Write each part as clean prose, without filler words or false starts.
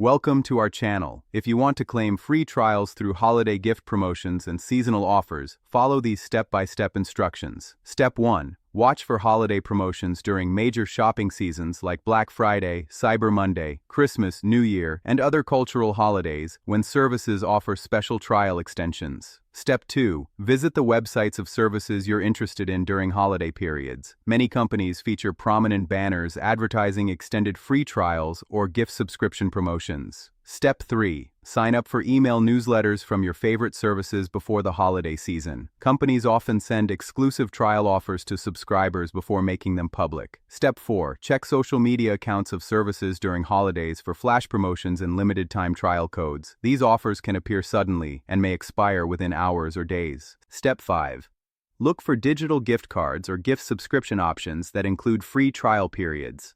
Welcome to our channel. If you want to claim free trials through holiday gift promotions and seasonal offers, follow these step-by-step instructions. Step 1. Watch for holiday promotions during major shopping seasons like Black Friday, Cyber Monday, Christmas, New Year, and other cultural holidays when services offer special trial extensions. Step 2. Visit the websites of services you're interested in during holiday periods. Many companies feature prominent banners advertising extended free trials or gift subscription promotions. Step 3. Sign up for email newsletters from your favorite services before the holiday season. Companies often send exclusive trial offers to subscribers before making them public. Step 4. Check social media accounts of services during holidays for flash promotions and limited-time trial codes. These offers can appear suddenly and may expire within hours or days. Step 5. Look for digital gift cards or gift subscription options that include free trial periods.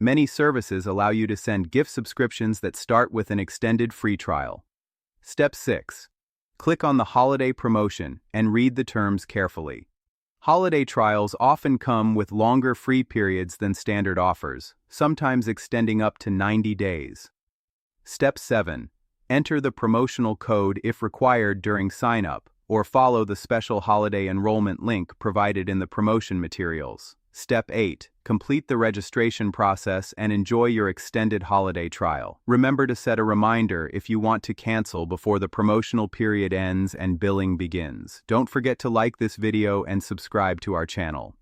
Many services allow you to send gift subscriptions that start with an extended free trial. Step 6. Click on the holiday promotion and read the terms carefully. Holiday trials often come with longer free periods than standard offers, sometimes extending up to 90 days. Step 7. Enter the promotional code if required during sign-up, or follow the special holiday enrollment link provided in the promotion materials. Step 8. Complete the registration process and enjoy your extended holiday trial. Remember to set a reminder if you want to cancel before the promotional period ends and billing begins. Don't forget to like this video and subscribe to our channel.